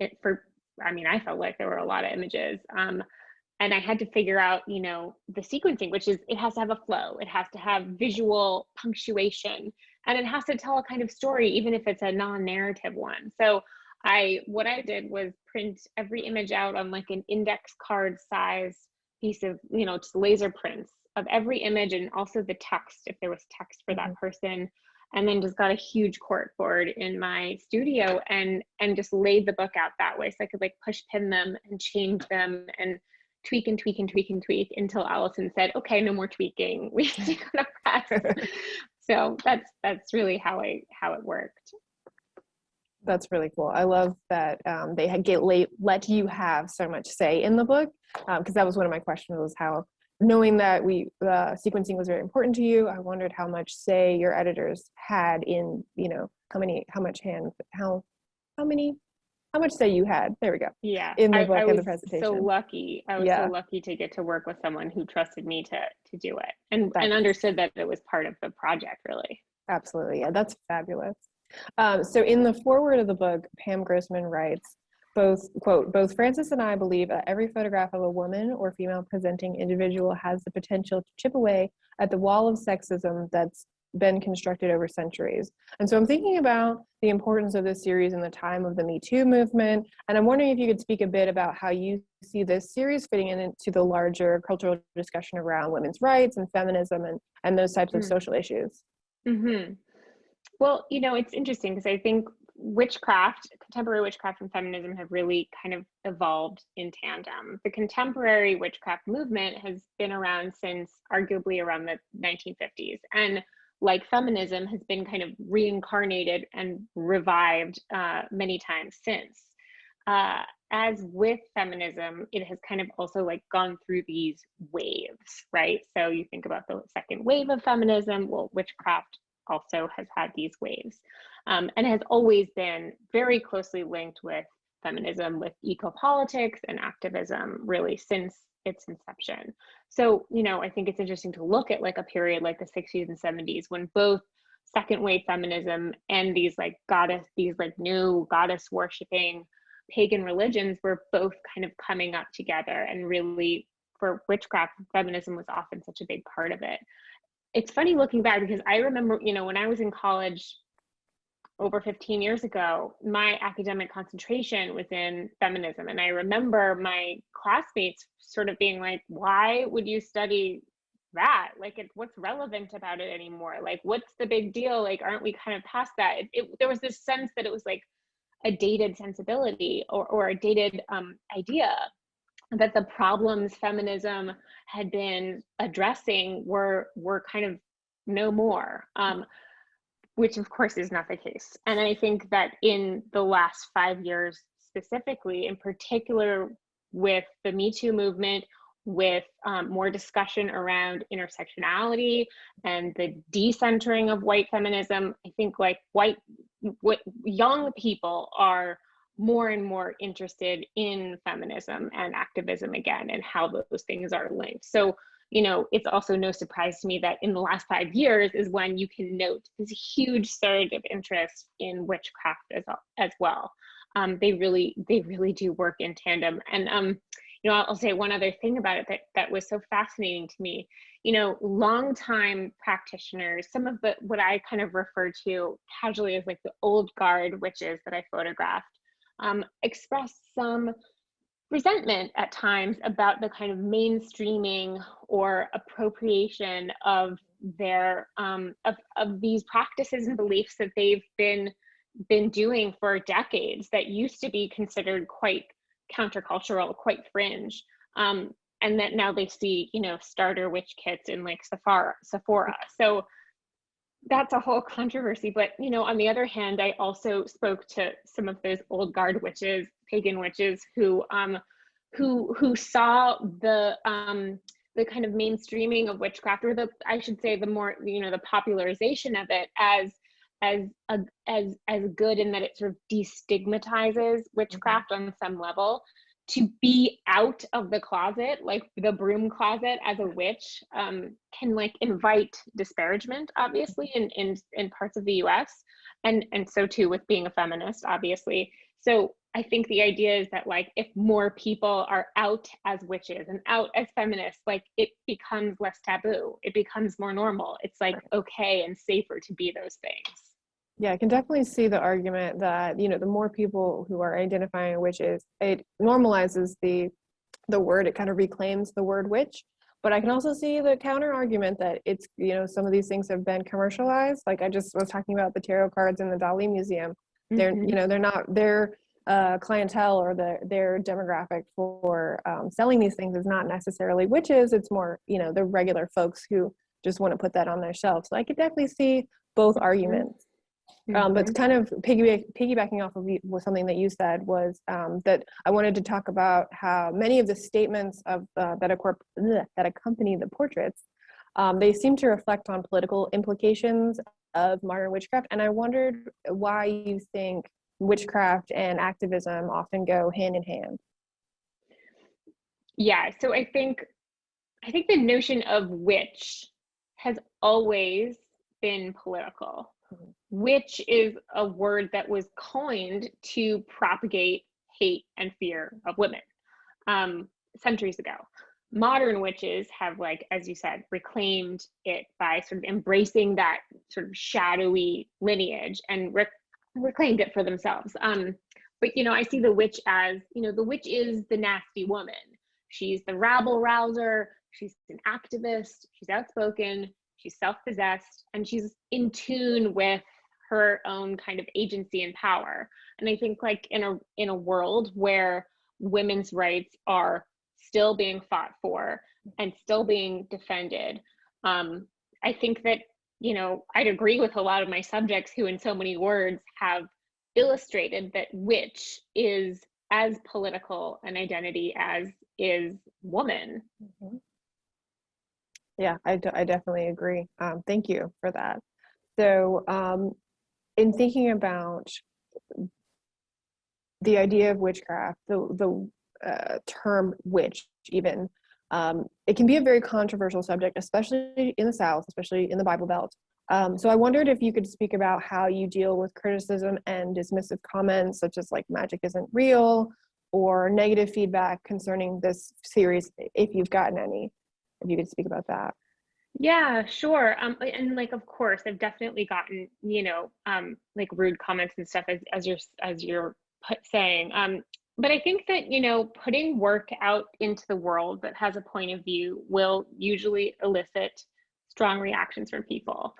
B: I felt like there were a lot of images. And I had to figure out, you know, the sequencing, which is, it has to have a flow, it has to have visual punctuation, and it has to tell a kind of story, even if it's a non-narrative one. So what I did was print every image out on like an index card size piece of, you know, just laser prints of every image, and also the text, if there was text for that person. And then just got a huge cork board in my studio and just laid the book out that way, so I could like push pin them and change them and tweak and tweak and tweak and tweak until Allison said, okay, no more tweaking, we have to go to press. So that's really how it worked.
A: That's really cool. I love that they had let you have so much say in the book, because that was one of my questions, was how, knowing that sequencing was very important to you, I wondered how much say your editors had in, you know, how much say you had, there we go,
B: yeah,
A: in the book and the presentation.
B: So lucky. I was so lucky to get to work with someone who trusted me to do it and understood that it was part of the project, really.
A: Absolutely. Yeah, that's fabulous. So in the foreword of the book, Pam Grossman writes, both Frances and I believe that every photograph of a woman or female presenting individual has the potential to chip away at the wall of sexism that's been constructed over centuries. And so I'm thinking about the importance of this series in the time of the Me Too movement. And I'm wondering if you could speak a bit about how you see this series fitting into the larger cultural discussion around women's rights and feminism and those types of social issues.
B: Mm-hmm. Well, you know, it's interesting because I think contemporary witchcraft and feminism have really kind of evolved in tandem. The contemporary witchcraft movement has been around since arguably around the 1950s. And like feminism has been kind of reincarnated and revived many times since. As with feminism, it has kind of also like gone through these waves, right? So you think about the second wave of feminism, well, witchcraft also has had these waves, and has always been very closely linked with feminism, with eco-politics and activism, really since its inception. So, I think it's interesting to look at like a period like the 60s and 70s when both second wave feminism and these new goddess worshiping pagan religions were both kind of coming up together, and really for witchcraft, feminism was often such a big part of it. It's funny looking back because I remember, when I was in college over 15 years ago, my academic concentration was in feminism. And I remember my classmates sort of being like, why would you study that? Like, what's relevant about it anymore? Like, what's the big deal? Like, aren't we kind of past that? There was this sense that it was like a dated sensibility or a dated idea, that the problems feminism had been addressing were kind of no more. Which of course is not the case. And I think that in the last 5 years specifically, in particular with the Me Too movement, with more discussion around intersectionality and the decentering of white feminism, I think like young people are more and more interested in feminism and activism again, and how those things are linked. So it's also no surprise to me that in the last 5 years is when you can note this huge surge of interest in witchcraft as well. They really do work in tandem. And I'll say one other thing about it that was so fascinating to me. Longtime practitioners, some of what I kind of refer to casually as like the old guard witches that I photographed, expressed some resentment at times about the kind of mainstreaming or appropriation of their of these practices and beliefs that they've been doing for decades, that used to be considered quite countercultural, quite fringe, and that now they see starter witch kits in like Sephora. So that's a whole controversy. But on the other hand, I also spoke to some of those old guard witches, pagan witches, who saw the kind of mainstreaming of witchcraft, or I should say the more the popularization of it as good, in that it sort of destigmatizes witchcraft on some level. To be out of the closet, like the broom closet, as a witch can like invite disparagement, obviously, in parts of the US, and so too with being a feminist, obviously. So I think the idea is that like if more people are out as witches and out as feminists, like it becomes less taboo, it becomes more normal. It's like okay and safer to be those things.
A: Yeah, I can definitely see the argument that, the more people who are identifying witches, it normalizes the word, it kind of reclaims the word witch. But I can also see the counter argument that it's, some of these things have been commercialized. Like I just was talking about the tarot cards in the Dali Museum. They're, they're not, their clientele or their demographic for selling these things is not necessarily witches. It's more, the regular folks who just want to put that on their shelves. So I could definitely see both arguments. But kind of piggybacking off of was something that you said was that I wanted to talk about how many of the statements of that accompany the portraits, they seem to reflect on political implications of modern witchcraft. And I wondered why you think witchcraft and activism often go hand in hand.
B: Yeah, so I think the notion of witch has always been political. Witch is a word that was coined to propagate hate and fear of women centuries ago. Modern witches have, like, as you said, reclaimed it by sort of embracing that sort of shadowy lineage and reclaimed it for themselves. But, I see the witch as, the witch is the nasty woman. She's the rabble rouser. She's an activist. She's outspoken. She's self-possessed, and she's in tune with her own kind of agency and power. And I think, like, in a world where women's rights are still being fought for and still being defended, I think that, I'd agree with a lot of my subjects who in so many words have illustrated that witch is as political an identity as is woman.
A: Yeah, I definitely agree. Thank you for that. So in thinking about the idea of witchcraft, the term witch even, it can be a very controversial subject, especially in the South, especially in the Bible Belt. So I wondered if you could speak about how you deal with criticism and dismissive comments, such as like magic isn't real, or negative feedback concerning this series, if you've gotten any, if you could speak about that.
B: Yeah, sure. And like, of course, I've definitely gotten, like rude comments and stuff as you're saying. But I think that, putting work out into the world that has a point of view will usually elicit strong reactions from people.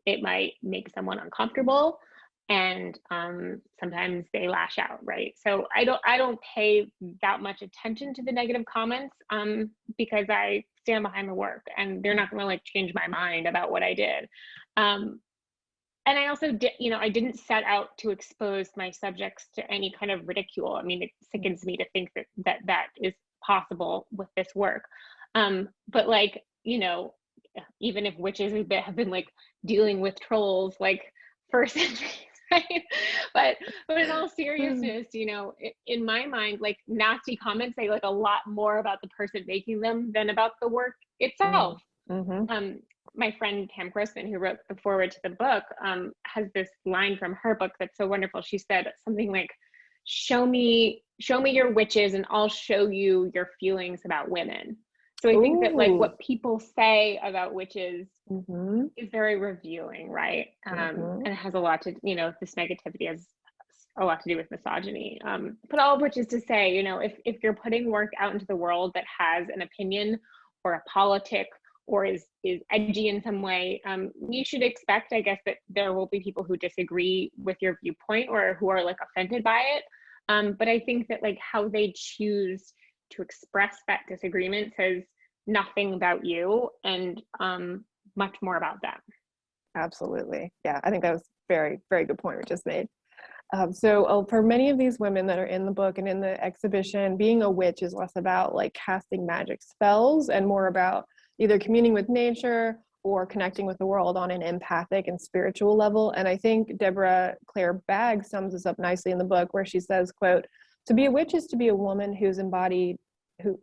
B: It might make someone uncomfortable, and sometimes they lash out, right? So I don't pay that much attention to the negative comments, because I stand behind the work, and they're not going to like change my mind about what I did. And I also did, I didn't set out to expose my subjects to any kind of ridicule. I mean, it sickens me to think that is possible with this work. But like, even if witches have been like dealing with trolls like for centuries, right? But in all seriousness, in my mind, like nasty comments say like a lot more about the person making them than about the work itself.
A: Mm-hmm.
B: My friend Pam Grossman, who wrote the foreword to the book, has this line from her book that's so wonderful. She said something like, show me your witches and I'll show you your feelings about women. So I think that like what people say about witches is very revealing, right? And it has a lot to, this negativity has a lot to do with misogyny. But all of which is to say, if you're putting work out into the world that has an opinion or a politic or is edgy in some way, you should expect, I guess, that there will be people who disagree with your viewpoint or who are like offended by it. But I think that like how they choose to express that disagreement says nothing about you and much more about them.
A: Absolutely. Yeah, I think that was very, very good point we just made. So for many of these women that are in the book and in the exhibition, being a witch is less about like casting magic spells and more about either communing with nature or connecting with the world on an empathic and spiritual level. And I think Deborah Claire Bagg sums this up nicely in the book where she says, quote, to be a witch is to be a woman who's embodied, to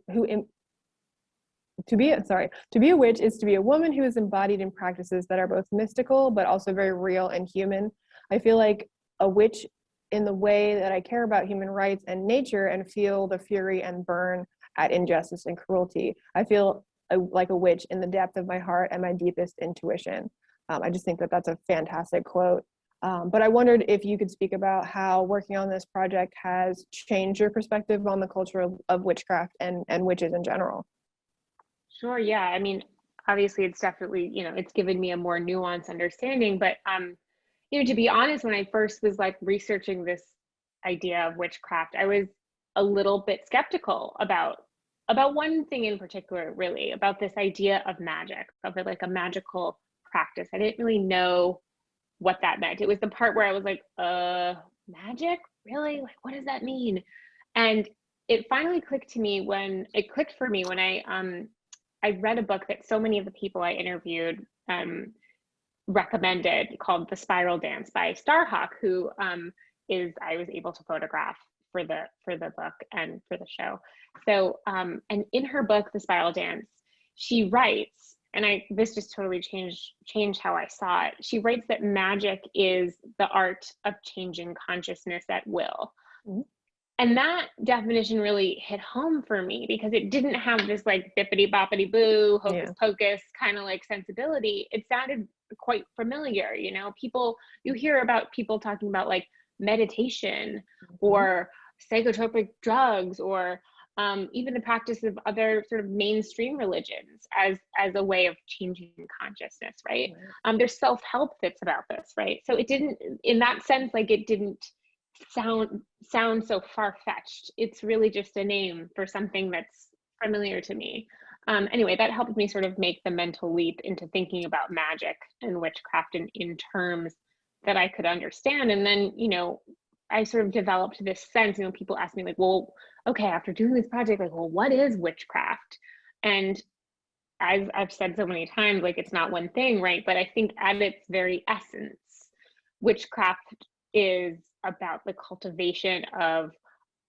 A: be a witch is to be a woman who is embodied in practices that are both mystical but also very real and human. I feel like a witch in the way that I care about human rights and nature and feel the fury and burn at injustice and cruelty. I feel like a witch in the depth of my heart and my deepest intuition. I just think that that's a fantastic quote. But I wondered if you could speak about how working on this project has changed your perspective on the culture of witchcraft and witches in general.
B: Sure. Yeah. I mean, obviously it's definitely, it's given me a more nuanced understanding, but, to be honest, when I first was like researching this idea of witchcraft, I was a little bit skeptical about one thing in particular, really, about this idea of magic, of it like a magical practice. I didn't really know what that meant. It was the part where I was like, magic? Really? Like, what does that mean? And it finally clicked for me when I read a book that so many of the people I interviewed recommended called The Spiral Dance by Starhawk, who I was able to photograph for the book and for the show. So and in her book, The Spiral Dance, she writes, and this just totally changed how I saw it. She writes that magic is the art of changing consciousness at will. Mm-hmm. And that definition really hit home for me because it didn't have this like bippity boppity boo, hocus pocus kind of like sensibility. It sounded quite familiar. You hear about people talking about like meditation or psychotropic drugs or even the practice of other sort of mainstream religions as a way of changing consciousness, right? There's self-help that's about this, right? So it didn't, in that sense, like it didn't sound so far-fetched. It's really just a name for something that's familiar to me. Anyway, that helped me sort of make the mental leap into thinking about magic and witchcraft in terms that I could understand. And then, I sort of developed this sense, people ask me like, well, okay, after doing this project, like, well, what is witchcraft? And I've said so many times, like, it's not one thing, right? But I think at its very essence, witchcraft is about the cultivation of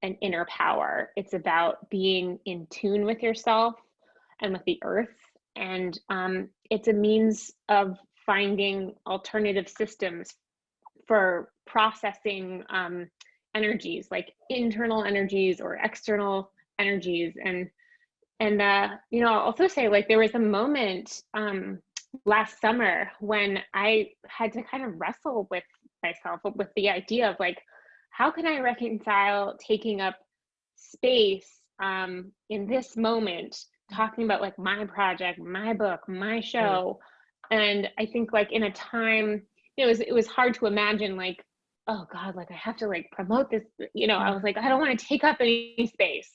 B: an inner power. It's about being in tune with yourself and with the earth. And it's a means of finding alternative systems for processing energies, like internal energies or external energies. I'll also say, like, there was a moment last summer when I had to kind of wrestle with myself with the idea of, like, how can I reconcile taking up space in this moment, talking about, like, my project, my book, my show. And I think, like, in a time, it was hard to imagine, like, oh God, like, I have to, like, promote this, I was like, I don't want to take up any space.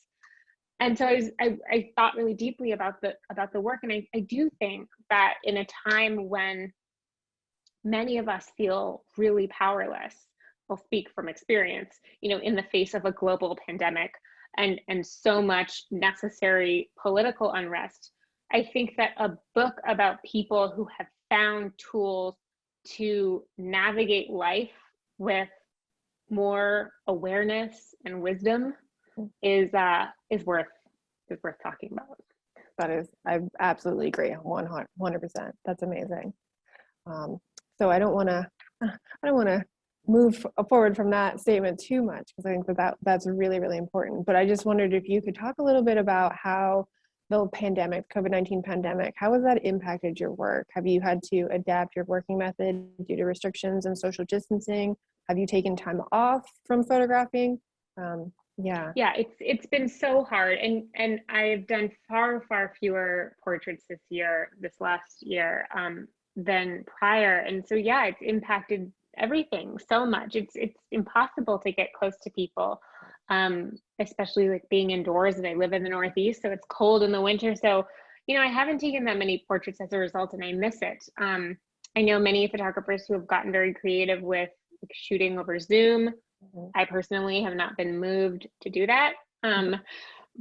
B: And so I thought really deeply about the work. And I do think that in a time when many of us feel really powerless, I'll speak from experience, in the face of a global pandemic and so much necessary political unrest, I think that a book about people who have found tools to navigate life with more awareness and wisdom is worth talking about.
A: I absolutely agree, 100%. That's amazing. So I don't want to move forward from that statement too much, because I think that's really, really important. But I just wondered if you could talk a little bit about how the pandemic, COVID-19 pandemic, how has that impacted your work? Have you had to adapt your working method due to restrictions and social distancing? Have you taken time off from photographing? Yeah,
B: it's been so hard, and I've done far fewer portraits this last year than prior, and so it's impacted everything so much. It's impossible to get close to people, especially, like, being indoors, and I live in the Northeast, so it's cold in the winter. So I haven't taken that many portraits as a result, and I miss it. I know many photographers who have gotten very creative with, like, shooting over Zoom. I personally have not been moved to do that.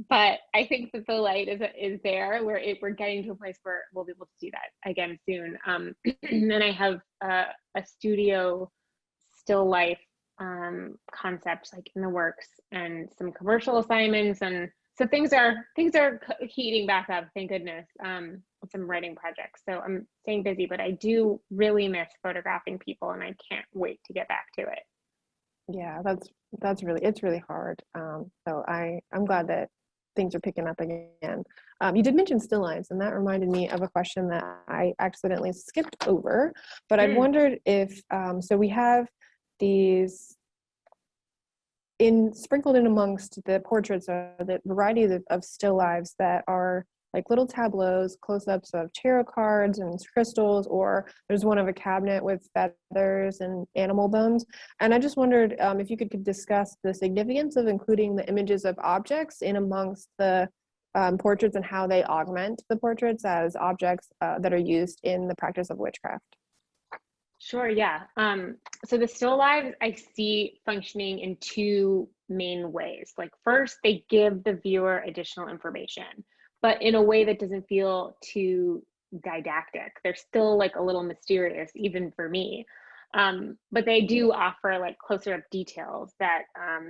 B: But I think that the light is there, where we're getting to a place where we'll be able to do that again soon. And I have a studio still life concept, like, in the works, and some commercial assignments, and so things are heating back up, thank goodness. Some writing projects, so I'm staying busy, but I do really miss photographing people, and I can't wait to get back to it.
A: Yeah, it's really hard. So I'm glad that things are picking up again. You did mention still lines, and that reminded me of a question that I accidentally skipped over, but I wondered if, so we have these sprinkled in amongst the portraits, the variety of still lives that are like little tableaus, close-ups of tarot cards and crystals, or there's one of a cabinet with feathers and animal bones. And I just wondered if you could discuss the significance of including the images of objects in amongst the portraits, and how they augment the portraits as objects that are used in the practice of witchcraft.
B: Sure, yeah. So the still lives I see functioning in two main ways. Like, first, they give the viewer additional information, but in a way that doesn't feel too didactic. They're still, like, a little mysterious, even for me. But they do offer, like, closer up details that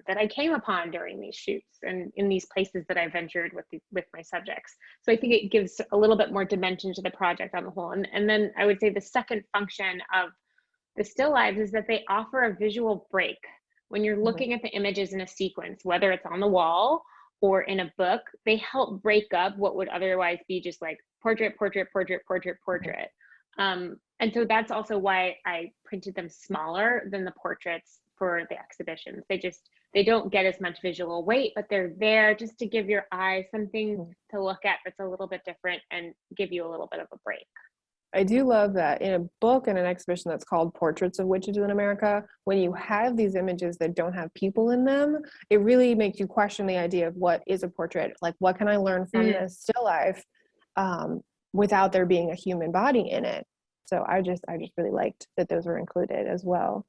B: I came upon during these shoots and in these places that I ventured with my subjects. So I think it gives a little bit more dimension to the project on the whole. And then I would say the second function of the still lives is that they offer a visual break. When you're looking at the images in a sequence, whether it's on the wall or in a book, they help break up what would otherwise be just like portrait, portrait, portrait, portrait, portrait. And so that's also why I printed them smaller than the portraits for the exhibitions. They don't get as much visual weight, but they're there just to give your eye something to look at that's a little bit different and give you a little bit of a break.
A: I do love that in a book and an exhibition that's called Portraits of Witches in America, when you have these images that don't have people in them, it really makes you question the idea of what is a portrait. Like, what can I learn from this still life without there being a human body in it? So I just really liked that those were included as well.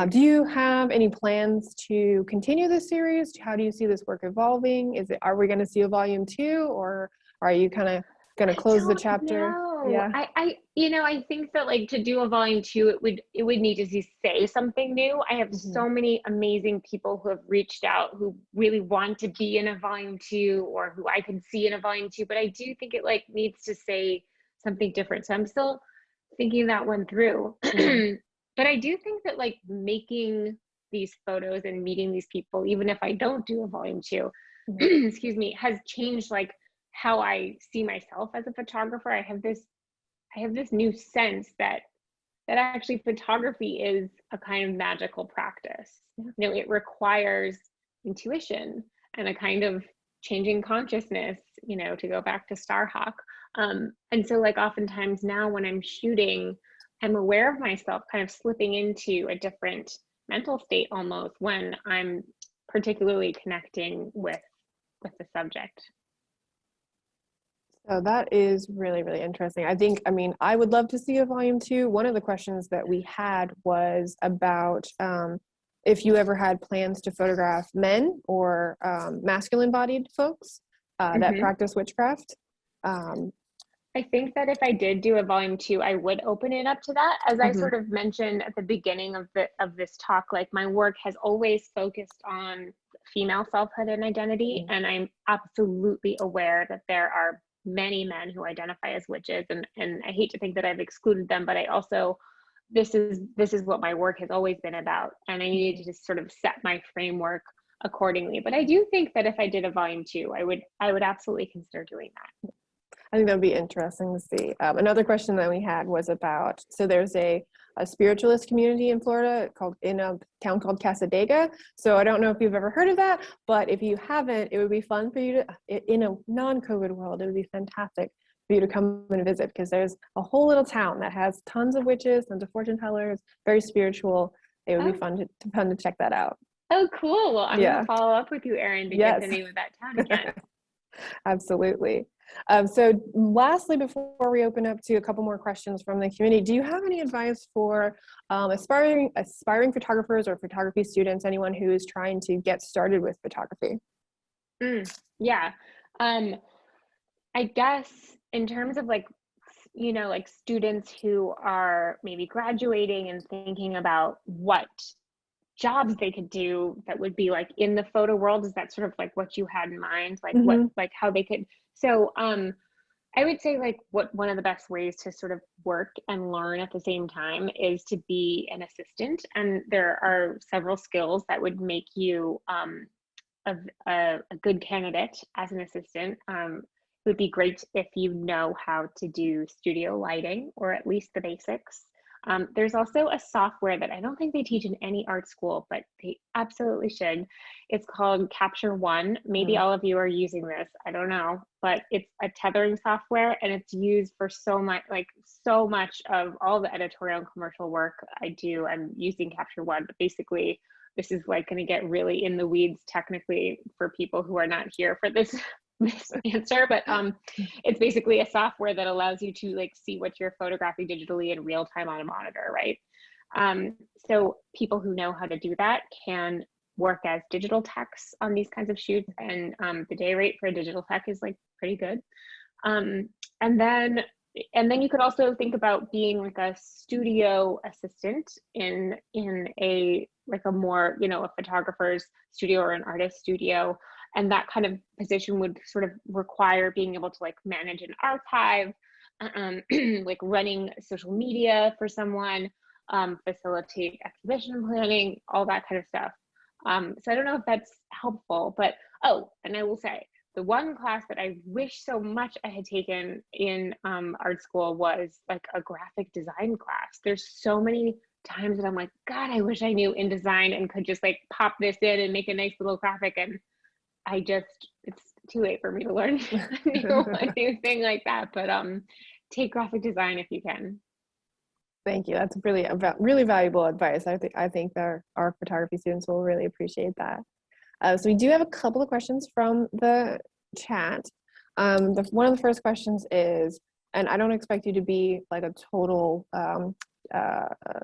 A: Do you have any plans to continue this series? How do you see this work evolving? Are we going to see a volume 2, or are you kind of Gonna close the
B: don't
A: chapter.
B: know.
A: Yeah.
B: I think that like to do a volume two, it would need to say something new. I have
A: Mhm.
B: so many amazing people who have reached out who really want to be in a volume two or who I can see in a volume two, but I do think it like needs to say something different. So I'm still thinking that one through.
A: Mhm.
B: But I do think that like making these photos and meeting these people, even if I don't do a volume two,
A: Mhm.
B: excuse me, has changed like how I see myself as a photographer. I have this new sense that actually photography is a kind of magical practice.
A: Yeah.
B: It requires intuition and a kind of changing consciousness, to go back to Starhawk. And so like oftentimes now when I'm shooting, I'm aware of myself kind of slipping into a different mental state almost when I'm particularly connecting with the subject.
A: So that is really, really interesting. I mean, I would love to see a volume two. One of the questions that we had was about if you ever had plans to photograph men or masculine bodied folks that
B: Mm-hmm.
A: practice witchcraft. Um,
B: I think that if I did do a volume two, I would open it up to that. As I
A: mhm,
B: sort of mentioned at the beginning of this talk, like my work has always focused on female selfhood and identity,
A: mhm.
B: and I'm absolutely aware that there are many men who identify as witches, and I hate to think that I've excluded them, but I also this is what my work has always been about, and I needed to just sort of set my framework accordingly. But I do think that if I did a volume two, I would absolutely consider doing that.
A: I think that would be interesting to see. Another question that we had was about, so there's a spiritualist community in Florida in a town called Casadega. So I don't know if you've ever heard of that, but if you haven't, it would be fun for you to, in a non-COVID world, it would be fantastic for you to come and visit because there's a whole little town that has tons of witches, tons of fortune tellers, very spiritual. It would be
B: Oh,
A: fun to check that out.
B: oh, cool. Well, I'm going to
A: Yeah.
B: follow up with you, Erin, to get the
A: Yes.
B: name of that town again.
A: Absolutely. So lastly, before we open up to a couple more questions from the community, do you have any advice for aspiring photographers or photography students, anyone who is trying to get started with photography?
B: Yeah. Um, I guess in terms of like, like students who are maybe graduating and thinking about what jobs they could do that would be like in the photo world, is that sort of like what you had in mind? Like what,
A: Mm-hmm.
B: like how they could, so, I would say like what one of the best ways to sort of work and learn at the same time is to be an assistant. And there are several skills that would make you a, a good candidate as an assistant. It would be great if you know how to do studio lighting or at least the basics. There's also a software that I don't think they teach in any art school, but they absolutely should. It's called Capture One. Maybe all of you are using this. I don't know, but it's a tethering software and it's used for so much of all the editorial and commercial work I do. I'm using Capture One, but basically this is like going to get really in the weeds technically for people who are not here for this this answer, but it's basically a software that allows you to like see what you're photographing digitally in real time on a monitor, right? So people who know how to do that can work as digital techs on these kinds of shoots, and the day rate for a digital tech is like pretty good. Um, and then you could also think about being like a studio assistant in a like a more, a photographer's studio or an artist studio. And that kind of position would sort of require being able to like manage an archive, like running social media for someone, facilitate exhibition planning, all that kind of stuff. So I don't know if that's helpful, but and I will say, the one class that I wish so much I had taken in art school was like a graphic design class. There's so many times that I'm like, God, I wish I knew InDesign and could just like pop this in and make a nice little graphic. And it's too late for me to learn a new thing like that. But take graphic design if you can.
A: Thank you. That's really valuable advice. I think that our photography students will really appreciate that. So we do have a couple of questions from the chat. One of the first questions is, and I don't expect you to be like a total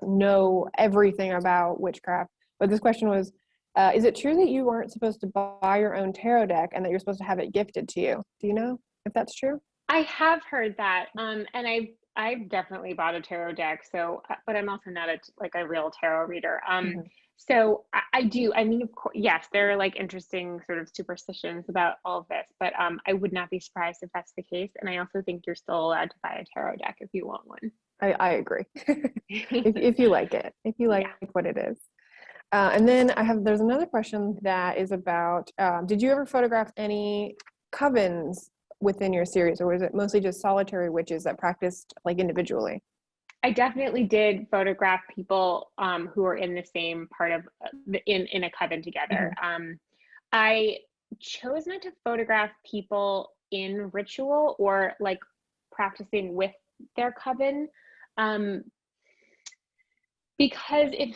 A: know everything about witchcraft, but this question was, is it true that you weren't supposed to buy your own tarot deck and that you're supposed to have it gifted to you? Do you know if that's true?
B: I have heard that, and I've definitely bought a tarot deck. So, but I'm also not like a real tarot reader.
A: Mhm.
B: So I do. I mean, of course, yes, there are like interesting sort of superstitions about all of this, but I would not be surprised if that's the case. And I also think you're still allowed to buy a tarot deck if you want one.
A: I agree. If you like it, if you like
B: Yeah.
A: what it is. And then there's another question that is about, did you ever photograph any covens within your series, or was it mostly just solitary witches that practiced like individually?
B: I definitely did photograph people who are in the same part of in a coven together.
A: Mhm.
B: I chose not to photograph people in ritual or like practicing with their coven um, because it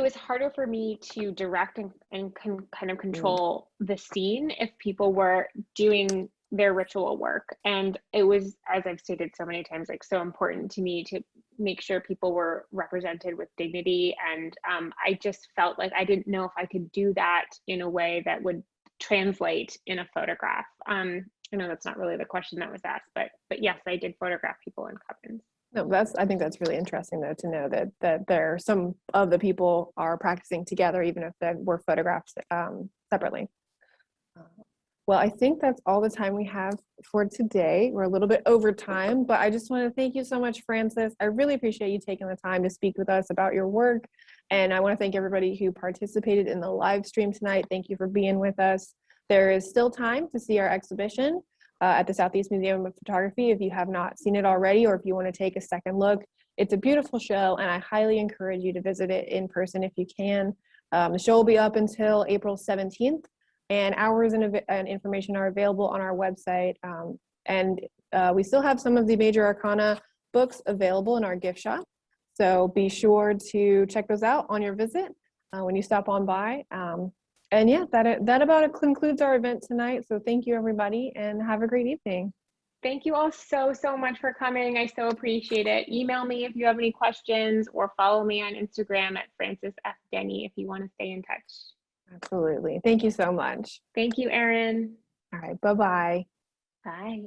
B: was harder for me to direct and kind of
A: Mm.
B: control the scene if people were doing their ritual work. And it was, as I've stated so many times, like so important to me to make sure people were represented with dignity. And I just felt like I didn't know if I could do that in a way that would translate in a photograph. I know that's not really the question that was asked, but yes, I did photograph people in covens.
A: No, I think that's really interesting though to know that there are some of the people are practicing together, even if they were photographed separately. Uh, Well, I think that's all the time we have for today. We're a little bit over time, but I just want to thank you so much, Frances. I really appreciate you taking the time to speak with us about your work. And I want to thank everybody who participated in the live stream tonight. Thank you for being with us. There is still time to see our exhibition at the Southeast Museum of Photography if you have not seen it already, or if you want to take a second look. It's a beautiful show, and I highly encourage you to visit it in person if you can. The show will be up until April 17th, and hours and information are available on our website. And we still have some of the major Arcana books available in our gift shop. So be sure to check those out on your visit when you stop on by. And yeah, that about concludes our event tonight. So thank you, everybody, and have a great evening.
B: Thank you all so much for coming. I so appreciate it. Email me if you have any questions or follow me on Instagram at Frances F. Denny if you want to stay in touch.
A: Absolutely. Thank you so much.
B: Thank you, Erin.
A: All right. Bye-bye.
B: Bye.